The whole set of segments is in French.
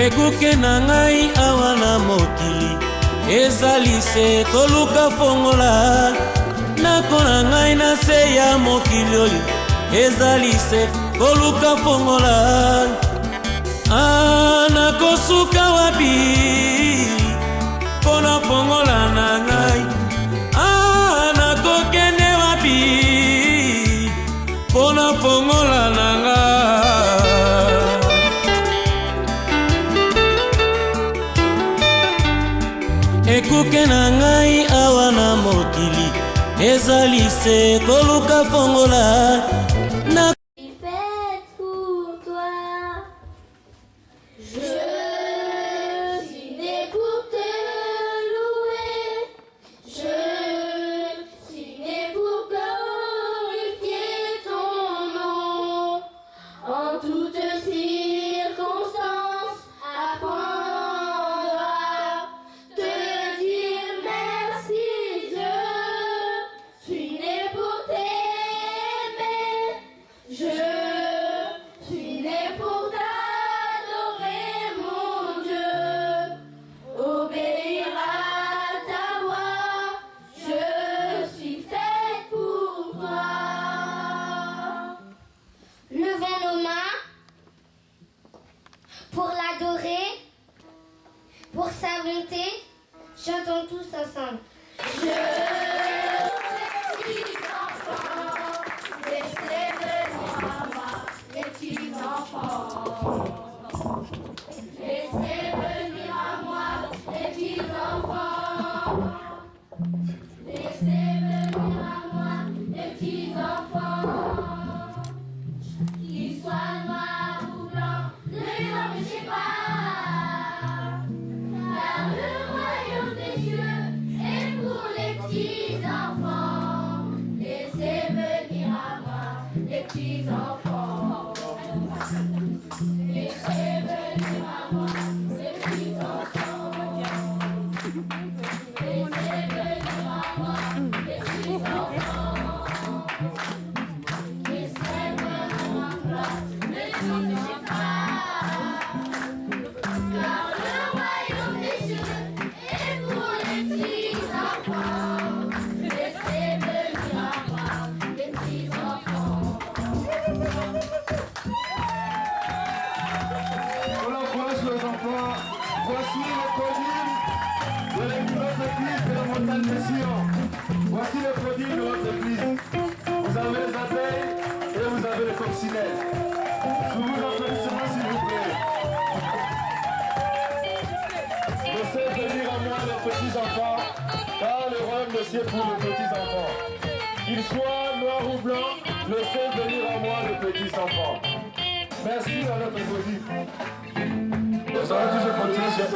ekuke na ngai awa na mokili ezali se koluka fongola nako na ngai na se ya mokili oyo ezali se koluka fongola nakosuka wapi mpona fongola na ngai nakokende wapi mpona fongola na ngai ekuke na ngai awa na mokili ezali se koluka fongola na pour l'adorer, pour sa bonté, chantons tous ensemble. Je petits enfants, laissez venir à moi, les petits enfants. Laissez venir à moi, les petits enfants. Laissez venir à moi, les petits enfants. Qu'ils soient noirs ou blancs, ne les empêchez pas. Car le royaume des cieux est pour les petits enfants. Laissez venir à moi, les petits enfants. Laissez venir à moi, les petits enfants. Laissez venir à moi, les petits enfants. Laissez venir à moi, ne les empêchez pas. Car le royaume des cieux est pour les petits enfants. Laissez venir à moi, les petits enfants. On encourage les enfants. Voici les prodiges de l'immense église de la montagne de Sion. Voici les prodiges de votre église. Vous avez les abeilles et vous avez les coccinelles. Sous vos applaudissements, s'il vous plaît. Laissez venir à moi les petits enfants, car le royaume de Dieu est pour les petits enfants. Qu'ils soient noirs ou blancs, laissez venir à moi les petits enfants. Merci à notre prodigue. Vous allez toujours continuer sur...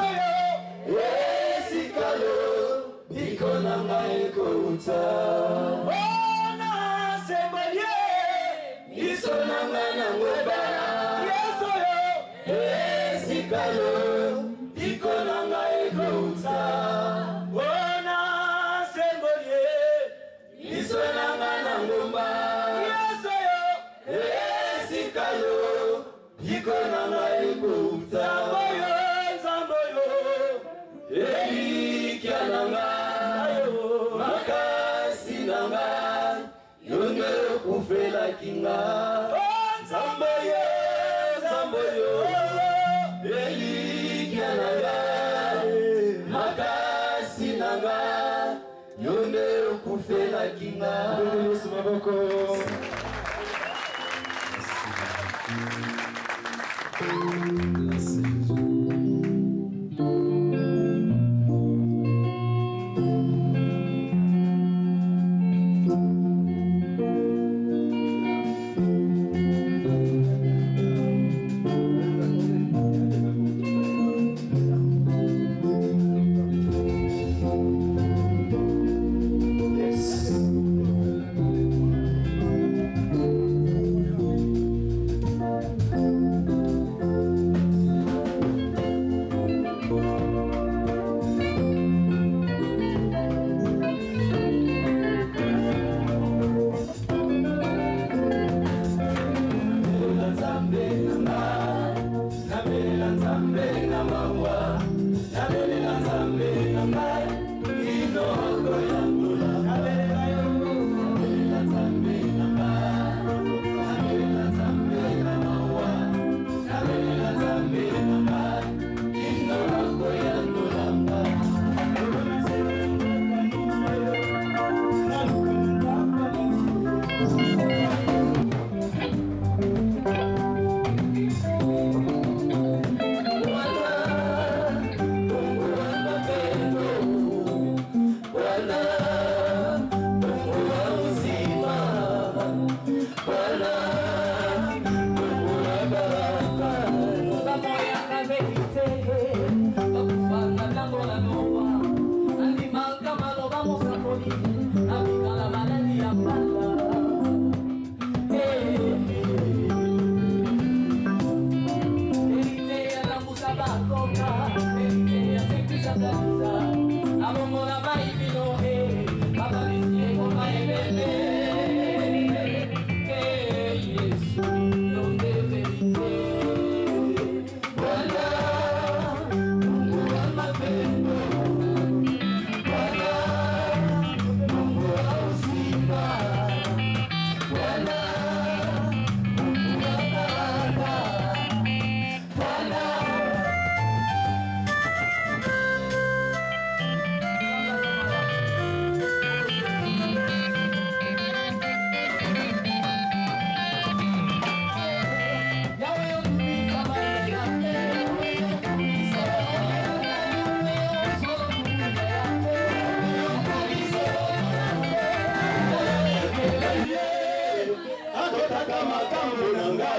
makambo na nga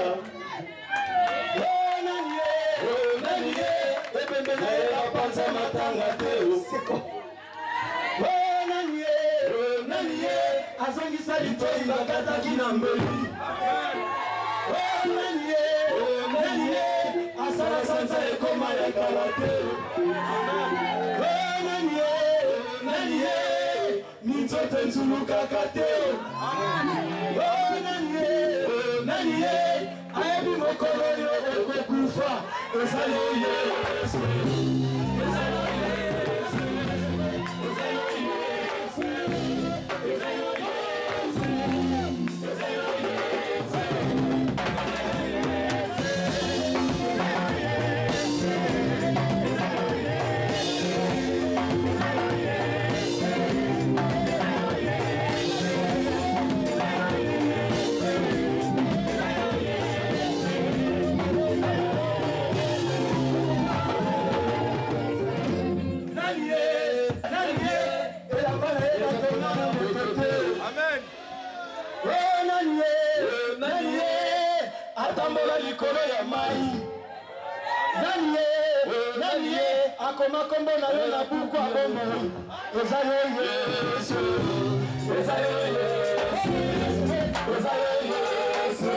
nanie ebembe na ye apanza matanga te nanie azongisa litoi bakataki na mbeli nanie asala sanza ekoma ya kala te nanie minzoto nzulukaka te nanie ayebi mokolo yo ekokufa ezali Yesu atambola likolo ya mai nanie akoma kombo na yo na buku abomoi eza yo Yesu eza yo Yesu eza yo Yesu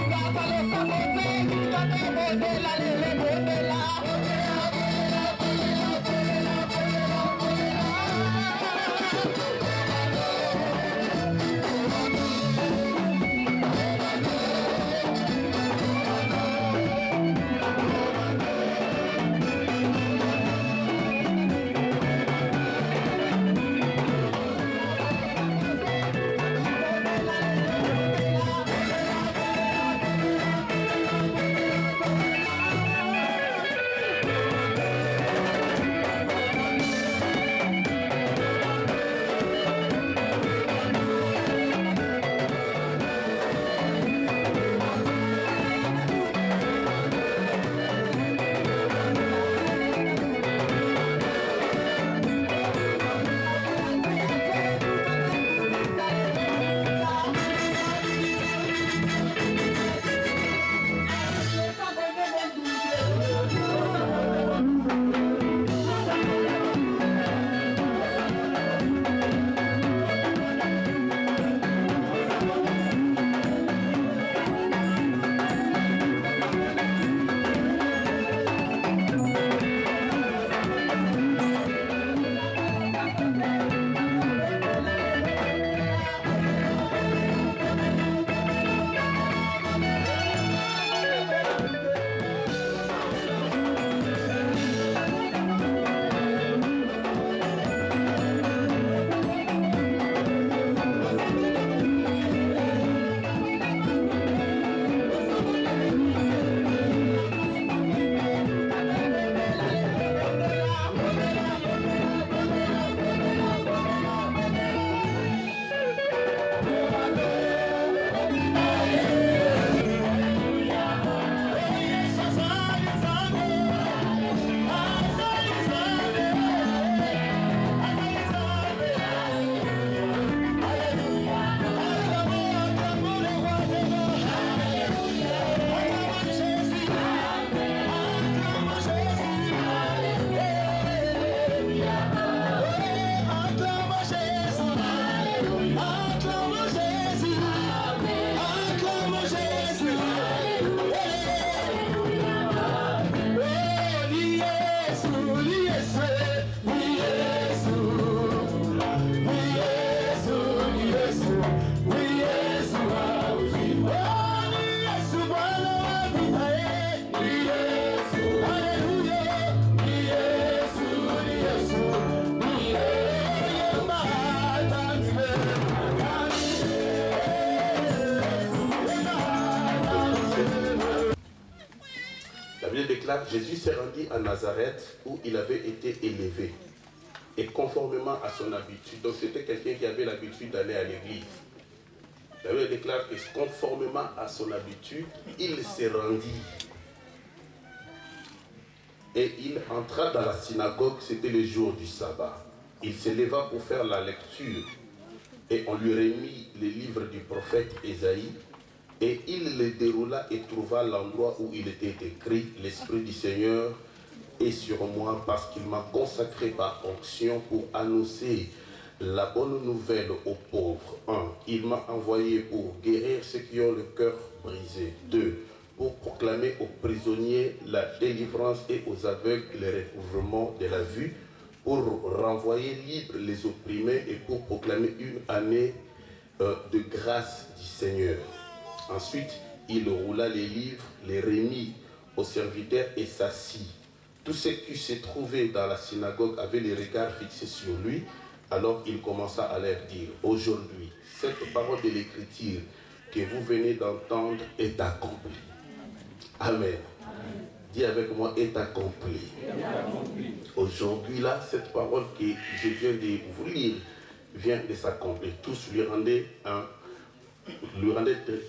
Cabeza. car Jésus s'est rendu à Nazareth où il avait été élevé. Et conformément à son habitude, donc c'était quelqu'un qui avait l'habitude d'aller à l'église. La Bible déclare que conformément à son habitude, il s'est rendu. Et il entra dans la synagogue, c'était le jour du sabbat. Il se leva pour faire la lecture. Et on lui remit les livres du prophète Ésaïe. Et il les déroula et trouva l'endroit où il était écrit « L'Esprit du Seigneur est sur moi parce qu'il m'a consacré par onction pour annoncer la bonne nouvelle aux pauvres. 1. Il m'a envoyé pour guérir ceux qui ont le cœur brisé. 2. Pour proclamer aux prisonniers la délivrance et aux aveugles le recouvrement de la vue, pour renvoyer libres les opprimés et pour proclamer une année de grâce du Seigneur. » Ensuite, il roula les livres, les remit aux serviteurs et s'assit. Tous ceux qui se trouvaient dans la synagogue avaient les regards fixés sur lui. Alors il commença à leur dire, aujourd'hui, cette parole de l'Écriture que vous venez d'entendre est accomplie. Amen. Dis avec moi, est accomplie. Aujourd'hui, là, cette parole que je viens de vous lire vient de s'accomplir. Tous lui rendaient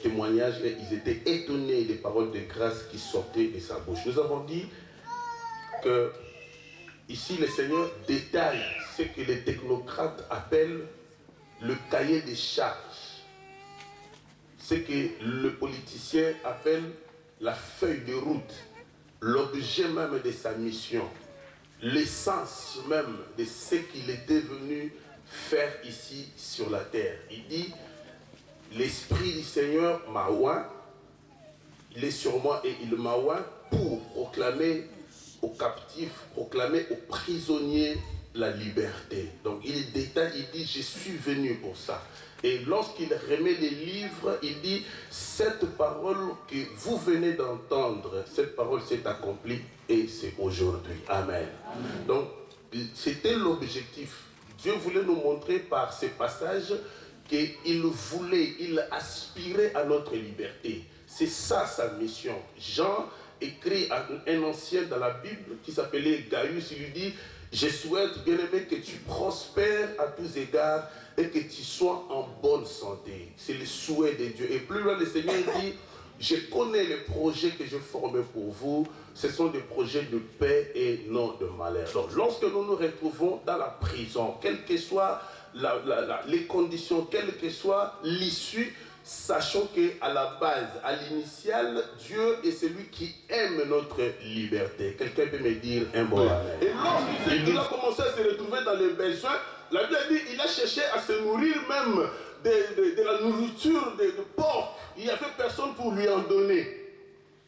témoignage et ils étaient étonnés des paroles de grâce qui sortaient de sa bouche. Nous avons dit que ici le Seigneur détaille ce que les technocrates appellent le cahier des charges, ce que le politicien appelle la feuille de route, l'objet même de sa mission, l'essence même de ce qu'il était venu faire ici sur la terre. Il dit, l'Esprit du Seigneur m'a oint, il est sur moi et il m'a oint pour proclamer aux captifs, proclamer aux prisonniers la liberté. Donc il détaille, il dit, je suis venu pour ça. Et lorsqu'il remet les livres, il dit, cette parole que vous venez d'entendre, cette parole s'est accomplie et c'est aujourd'hui. Amen. Amen. Donc c'était l'objectif. Dieu voulait nous montrer par ces passages qu'il voulait, il aspirait à notre liberté. C'est ça sa mission. Jean écrit à un ancien dans la Bible qui s'appelait Gaius, il lui dit, je souhaite, bien-aimé, que tu prospères à tous égards et que tu sois en bonne santé. C'est le souhait de Dieu. Et plus loin, le Seigneur dit, je connais les projets que je forme pour vous. Ce sont des projets de paix et non de malheur. Donc, lorsque nous nous retrouvons dans la prison, quelles que soient les conditions, quelle que soit l'issue, sachant qu'à la base, à l'initiale, Dieu est celui qui aime notre liberté. Quelqu'un peut me dire un bon amen. Et lorsqu'il a commencé à se retrouver dans les besoins, la Bible dit qu'il a cherché à se nourrir même de la nourriture de porc. Il n'y avait personne pour lui en donner.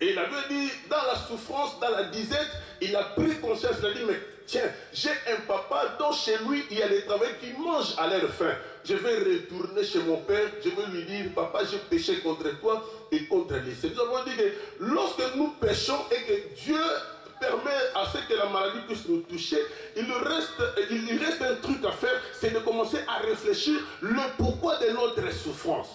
Et la Bible dit, dans la souffrance, dans la disette, il a pris conscience, il a dit, mais tiens, j'ai un papa dont chez lui, il y a des travailleurs qui mangent à leur faim. Je vais retourner chez mon père, je vais lui dire, papa, j'ai péché contre toi et contre les cieux. Nous avons dit que lorsque nous péchons et que Dieu permet à ce que la maladie puisse nous toucher, il reste un truc à faire, c'est de commencer à réfléchir le pourquoi de notre souffrance.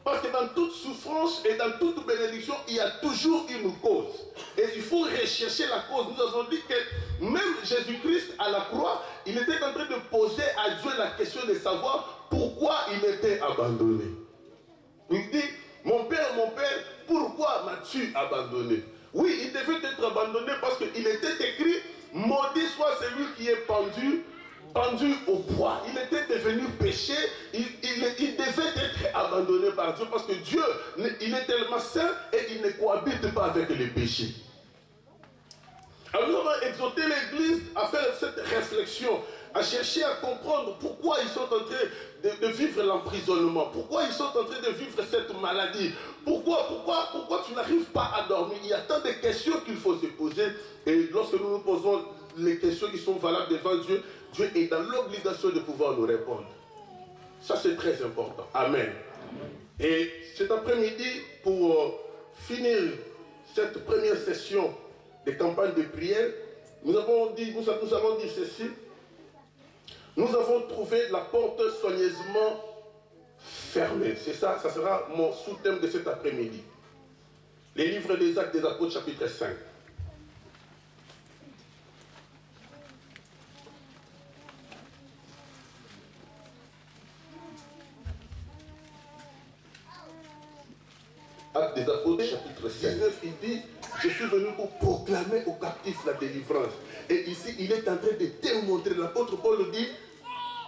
Parce que dans toute souffrance et dans toute bénédiction, il y a toujours une cause. Et il faut rechercher la cause. Nous avons dit que même Jésus-Christ à la croix, il était en train de poser à Dieu la question de savoir pourquoi il était abandonné. Il dit, mon père, pourquoi m'as-tu abandonné? Oui, il devait être abandonné parce qu'il était écrit, maudit soit celui qui est pendu au bois. Il était devenu péché, il devait être abandonné par Dieu parce que Dieu, il est tellement saint et il ne cohabite pas avec les péchés. Alors nous avons exhorté l'Église à faire cette réflexion, à chercher à comprendre pourquoi ils sont en train de vivre l'emprisonnement, pourquoi ils sont en train de vivre cette maladie, pourquoi tu n'arrives pas à dormir. Il y a tant de questions qu'il faut se poser et lorsque nous nous posons les questions qui sont valables devant Dieu, Dieu est dans l'obligation de pouvoir nous répondre. Ça c'est très important. Amen. Et cet après-midi, pour finir cette première session de campagne de prière, nous avons dit ceci. Nous avons trouvé la porte soigneusement fermée. C'est ça, ça sera mon sous-thème de cet après-midi. Les livres des Actes des Apôtres, chapitre 5. Actes des Apôtres, chapitre 19, il dit, je suis venu pour proclamer aux captifs la délivrance. Et ici, il est en train de démontrer, l'apôtre Paul dit,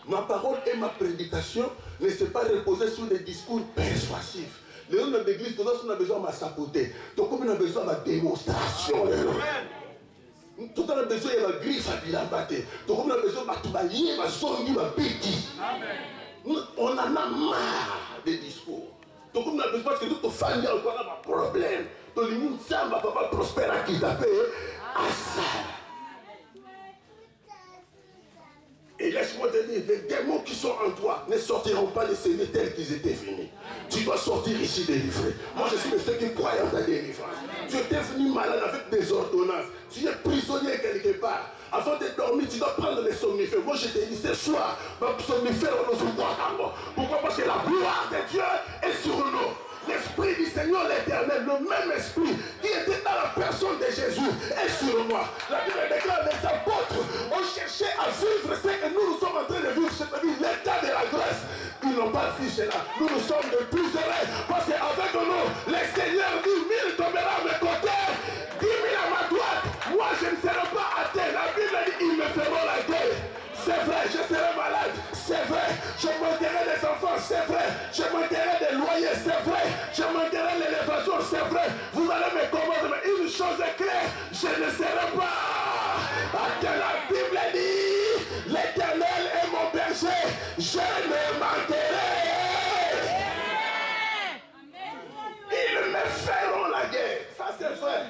ma parole et ma prédication ne se pas reposer sur des discours persuasifs. Les gens de l'église, on a besoin de saboter. Donc, on a besoin de démonstration. Tout on a besoin de la griffe à bilambater. Donc, on a besoin de tubailler, ma songi, ma béquille. On en a marre des discours. Donc, on a besoin parce que toute famille a encore un problème. Donc, le monde ne va pas prospérer à qui taper à ça. Et laisse-moi te dire, les démons qui sont en toi ne sortiront pas de ces vies tels qu'ils étaient venus. Tu dois sortir ici délivré. Moi, je suis de ceux qui croient en ta délivrance. Tu étais venu malade avec des ordonnances. Tu es prisonnier quelque part. Avant de dormir, tu dois prendre les somnifères. Moi, je te dis ce soir, ma somnifère, on nous voit. Pourquoi? Parce que la gloire de Dieu est sur nous. L'Esprit du Seigneur l'Éternel, le même Esprit qui était dans la personne de Jésus est sur moi. La Bible déclare, les apôtres ont cherché à vivre ce que nous sommes en train de vivre, c'est-à-dire l'état de la grâce. Ils n'ont pas vu cela. Nous sommes de plus heureux parce qu'avec nous, le Seigneur dit 1000 tombera à mes côtés, 10 000 à ma droite. Moi, je ne serai pas athée. La Bible dit, ils me feront la guerre. C'est vrai, je serai malade, c'est vrai, je manquerai des enfants, c'est vrai, je manquerai des loyers, c'est vrai, je manquerai l'élévation, c'est vrai, vous allez me commander, mais une chose est claire, je ne serai pas. Parce que la Bible dit, l'Éternel est mon berger, je ne manquerai. Ils me feront la guerre, ça c'est vrai.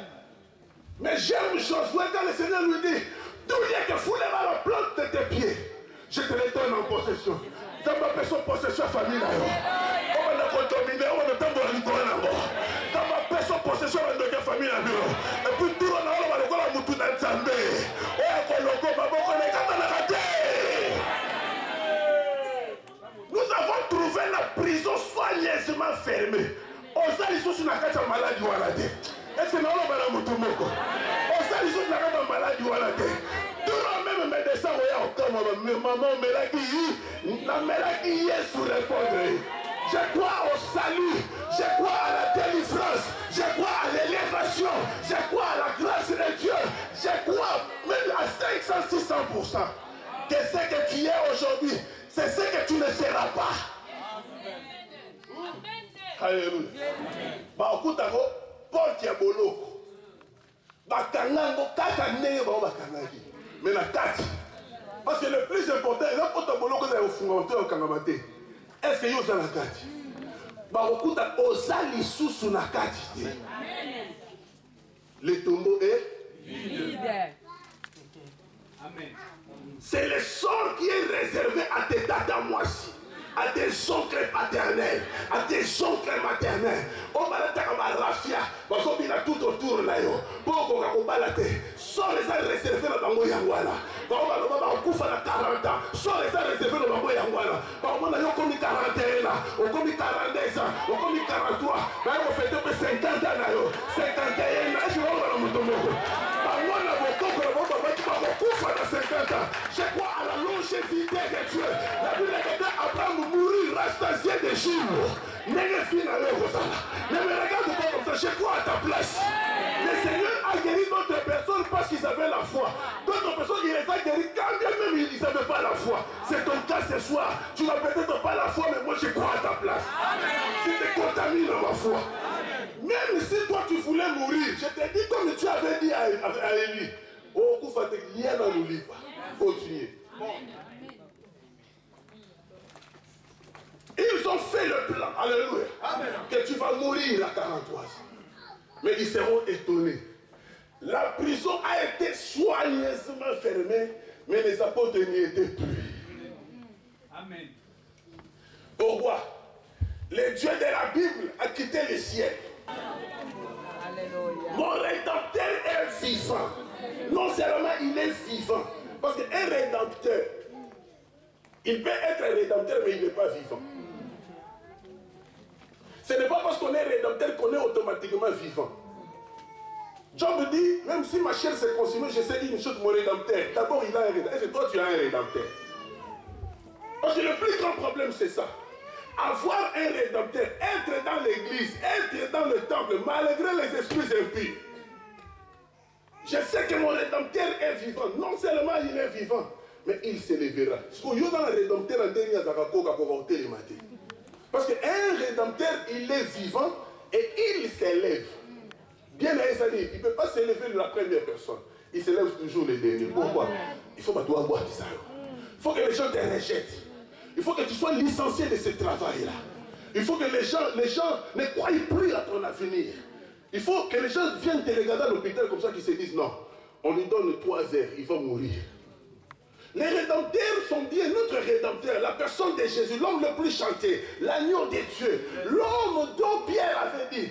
Mais j'aime Josué quand le Seigneur lui dit, tout lieu que foulera la plante de tes pieds, je te les donne en possession. Ça m'a fait son possession famille. On va le dominer, on va le temps de la ça m'a fait son possession de la famille. Et puis tout le monde va le voir à Moutou Nansambé. Nous avons trouvé la prison soigneusement fermée. On s'est dit sur la carte maladie ou à la tête. Est-ce que nous allons à Moutoumoko? On s'est dit sur la carte maladie ou à la tête. Tout le même médecin, maman, Mélaki est sous répondre. Je crois au salut, je crois à la délivrance, je crois à l'élévation, je crois à la grâce de Dieu, je crois même à 500-600% que ce que tu es aujourd'hui, c'est ce que tu ne seras pas. Alléluia. Bakutako, porte ya boloko. Bakangango, kaka nenge ba bakangaki. Mais la carte. Parce que le plus important, c'est que tu boloko na ofungamate au kangamate. Est-ce que vous avez la carte? Bakuta osali susu na carte. Le tombeau est vide. Amen. C'est le sort qui est réservé à tes tatas moisi, à tes oncles paternels, à tes oncles maternels. On va la rafia, parce qu'on a tout autour là. Pour qu'on va la terre, sans les a réservés dans le Yangwana. On va le couper à 40 ans, sans les a réservés dans le Yangwana. On a commis 41 ans, on commis 42 ans, on commis 43. On fait 50 ans, 51 ans, je vais voir le Moutomoko. Je crois à la longévité de Dieu. La Bible dit qu'Abraham mourir rastasié des jours. Ne me regarde pas comme ça, je crois à ta place. Le Seigneur a guéri d'autres personnes parce qu'ils avaient la foi. D'autres personnes, il les a guéris quand bien même ils n'avaient pas la foi. C'est ton cas ce soir. Tu n'as peut-être pas la foi, mais moi je crois à ta place. Tu te contamines dans ma foi. Même si toi tu voulais mourir, je te dis comme tu avais dit à Élie. Oh, vous faites rien dans le livre. Continuez. Ils ont fait le plan. Alléluia. Amen. Que tu vas mourir à 43 ans. Mais ils seront étonnés. La prison a été soigneusement fermée, mais les apôtres n'y étaient plus. Amen. Pourquoi? Le Dieu de la Bible a quitté le ciel. Alléluia. Mon rédempteur est vivant. Non seulement il est vivant, parce qu'un rédempteur, il peut être un rédempteur, mais il n'est pas vivant. Ce n'est pas parce qu'on est rédempteur qu'on est automatiquement vivant. Job dit, même si ma chair s'est consumée, je sais une chose, mon rédempteur. D'abord, il a un rédempteur. Est-ce que toi, tu as un rédempteur? Parce que le plus grand problème, c'est ça. avoir un rédempteur, être dans l'église, être dans le temple, malgré les esprits impies. Je sais que mon rédempteur est vivant. Non seulement il est vivant, mais il s'élèvera. Parce qu'un rédempteur, il est vivant et il s'élève. Bien aimé, il ne peut pas s'élever de la première personne. Il s'élève toujours le dernier. Pourquoi? Il faut que tu avoir ça. Il faut que les gens te rejettent. Il faut que tu sois licencié de ce travail-là. Il faut que les gens ne croient plus à ton avenir. Il faut que les gens viennent te regarder à l'hôpital comme ça, qu'ils se disent non, on lui donne 3 heures, il va mourir. Les rédempteurs sont bien notre rédempteur, la personne de Jésus, l'homme le plus chanté, l'agneau de Dieu, l'homme dont Pierre avait dit.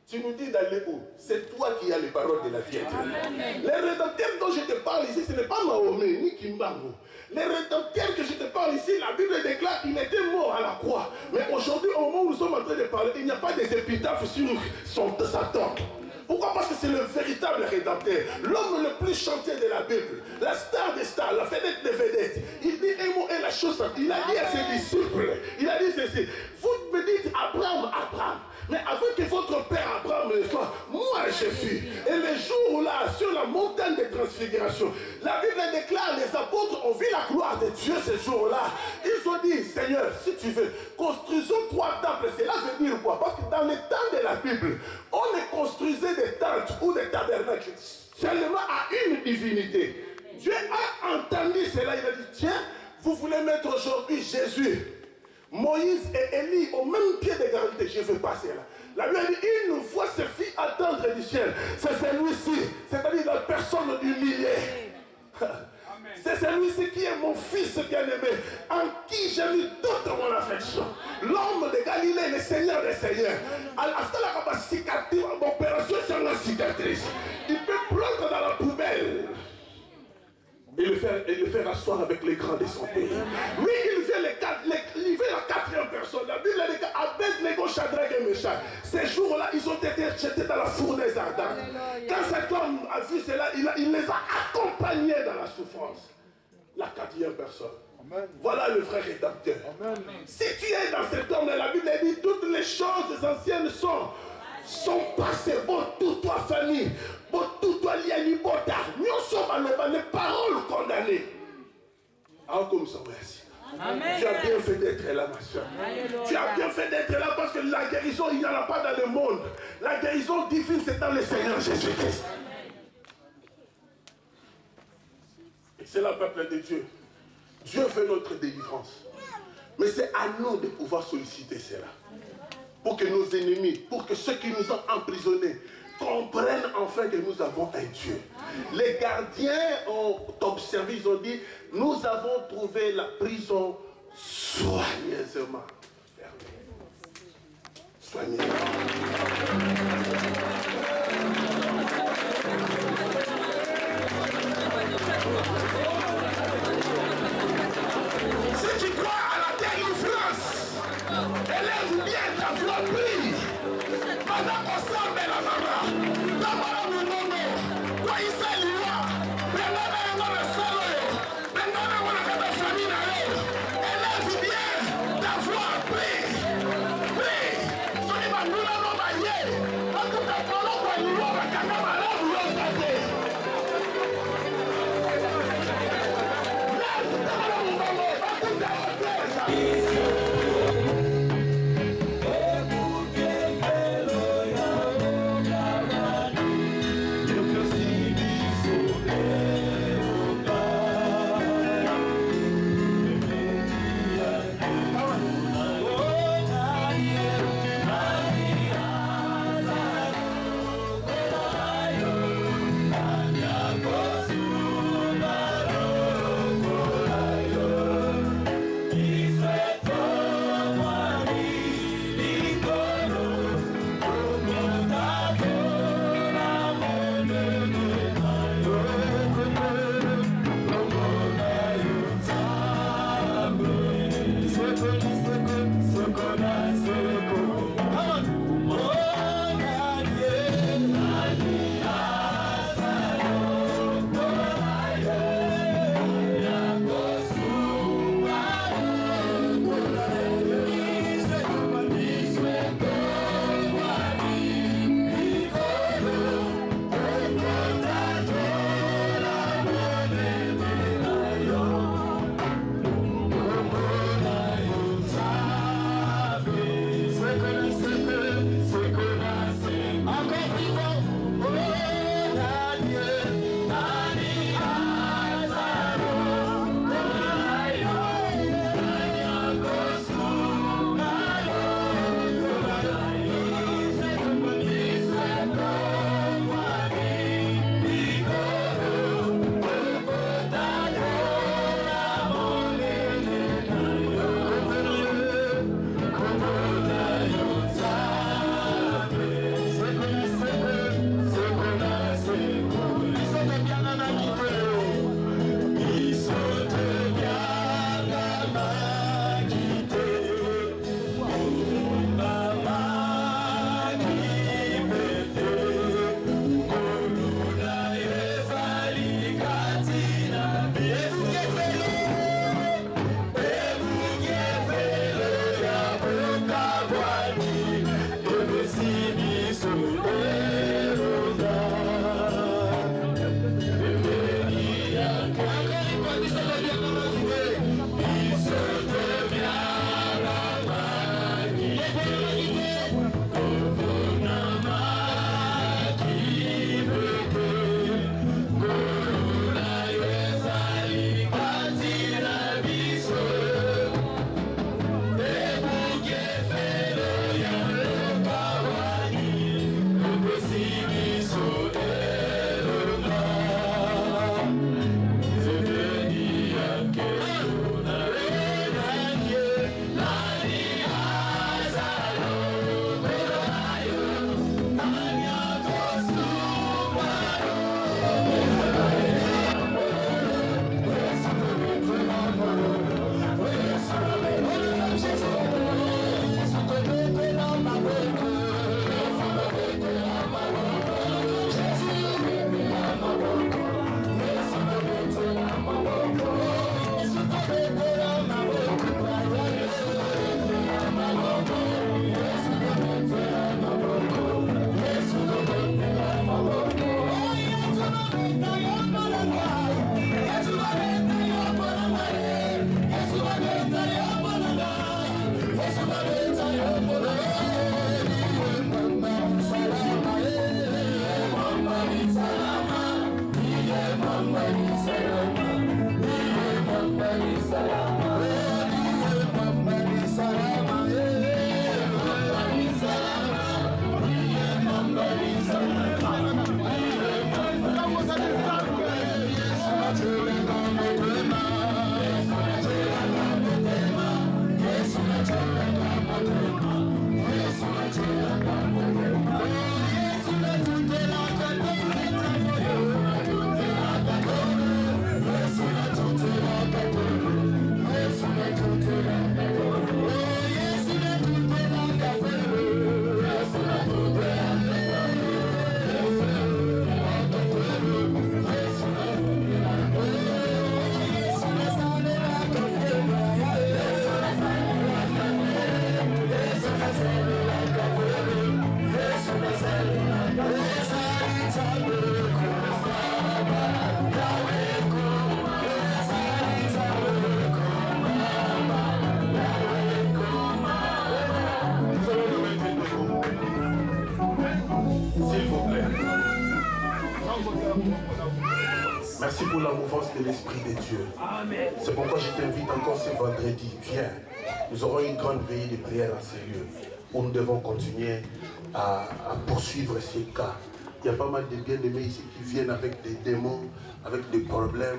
Tu nous dis d'aller où? C'est toi qui as les paroles de la vie éternelle. Les rédempteurs dont je te parle ici, ce n'est pas Mahomet ni Kimbangu. Les rédempteurs que je te parle ici, la Bible déclare qu'il était mort à la croix. Mais aujourd'hui, au moment où nous sommes en train de parler, il n'y a pas des épitaphes sur sa tombe. Pourquoi? Parce que c'est le véritable rédempteur, l'homme le plus chanté de la Bible, la star des stars, la vedette des vedettes. Il dit un mot et la chose, il a dit à ses disciples, il a dit ceci, vous me dites Abraham, Abraham. Mais avant que votre père Abraham le soit, moi je suis. Et le jour-là, sur la montagne de transfiguration, la Bible déclare, les apôtres ont vu la gloire de Dieu ce jour-là. Ils ont dit, Seigneur, si tu veux, construisons 3 temples. Cela veut dire quoi? Parce que dans les temps de la Bible, on ne construisait des tentes ou des tabernacles seulement à une divinité. Dieu a entendu cela, il a dit, tiens, vous voulez mettre aujourd'hui Jésus, Moïse et Élie au même pied d'égalité, je vais passer là. La Bible dit, une voix se fit attendre du ciel. C'est celui-ci, c'est-à-dire la personne humiliée. C'est celui-ci qui est mon fils bien-aimé, en qui j'ai mis toute mon affection. L'homme de Galilée, le Seigneur des Seigneurs. À la cicatrice, opération sur la cicatrice. Il peut prendre dans la poubelle et le faire asseoir avec les grands de son pays. Mais il fait la 4e personne. La Bible dit qu'Abed-Nego, Shadrach et Meshach, ces jours-là, ils ont été jetés dans la fournaise ardente. Quand cet homme a vu cela, il les a accompagnés dans la souffrance. La 4e personne. Amen. Voilà le vrai rédempteur. Amen. Si tu es dans cet homme, la Bible dit toutes les choses anciennes sont passées. Bon, tout toi famille. Bon, tout toi liani bota. Nous sommes les paroles condamnées. Ah, comme ça, merci. Amen. Tu as bien fait d'être là, ma soeur. Alléluia. Tu as bien fait d'être là parce que la guérison, il n'y en a pas dans le monde. La guérison divine, c'est dans le Seigneur Jésus-Christ. Et c'est le peuple de Dieu. Dieu fait notre délivrance. Mais c'est à nous de pouvoir solliciter cela. Pour que nos ennemis, pour que ceux qui nous ont emprisonnés comprennent enfin que nous avons un Dieu. Les gardiens ont observé, ils ont dit, nous avons trouvé la prison soigneusement fermée. Soigneusement. Si tu crois à la délivrance, élève bien ta voix, prie. Pendant qu'on s'en met la maman, d'abord le nom, toi il s'est lié, maintenant il y a le sol, maintenant il y a la famille, élève bien ta voix, prie. Prie. Soyez ma nous l'avons maillé, parce que ta parole va y voir. Merci pour la mouvance de l'Esprit de Dieu. C'est pourquoi je t'invite encore ce vendredi. Viens. Nous aurons une grande veillée de prière à ces lieux où nous devons continuer à poursuivre ces cas. Il y a pas mal de bien-aimés ici qui viennent avec des démons, avec des problèmes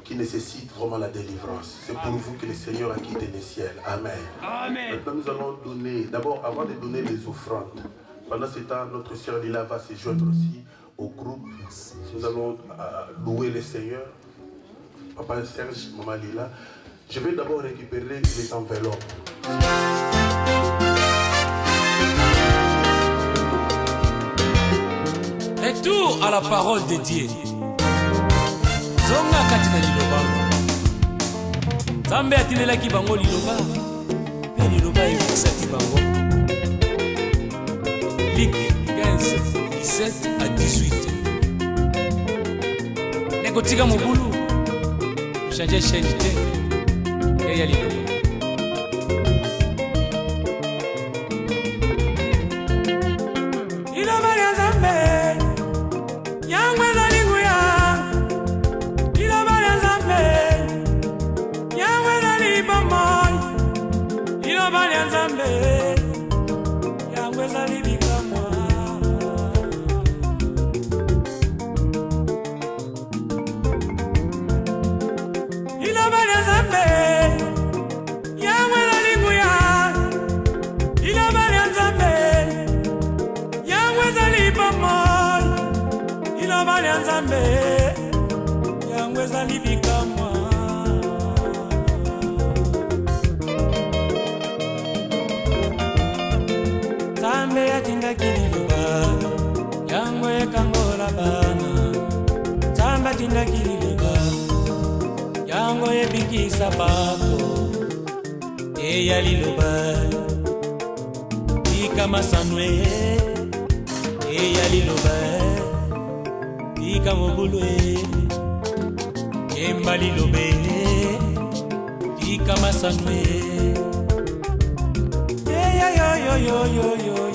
qui nécessitent vraiment la délivrance. C'est pour vous que le Seigneur a quitté les ciels. Amen. Amen. Maintenant, nous allons donner, d'abord, avant de donner les offrandes, pendant ce temps, notre sœur Lila va se joindre aussi au groupe. Nous allons louer le Seigneur. Papa Serge, Maman Lila. Je vais d'abord récupérer les enveloppes. Retour à la parole de Dieu. Zonga katina liloba. Zambe atinelaki bango liloba. Pe liloba ekisaki bango. Luc 15, 17 à 18. Nekotika mobulu. Changer chaîne te. Eya liloba. Liloba ya Zambe. Yangwe zalinguya. Liloba ya Zambe. Yangwe zalibamoy. Liloba ya Zambe. Yangwe zalibikamwa. Liloba ya Zambe. Yangwe zalinguya. Liloba ya Zambe. Yangwe zalibamoy. Liloba ya Zambe. Yangwe zalibikamwa. Zambe atindaki liloba. Yangwe kangola bana. Zambe atindaki liloba. Yangwe ebikisa bato. Eya liloba. Tika masanwe. Eya liloba. Tika mobulwe. Kemba lilobe. Tika masanwe. Eya yo yo yo yo yo.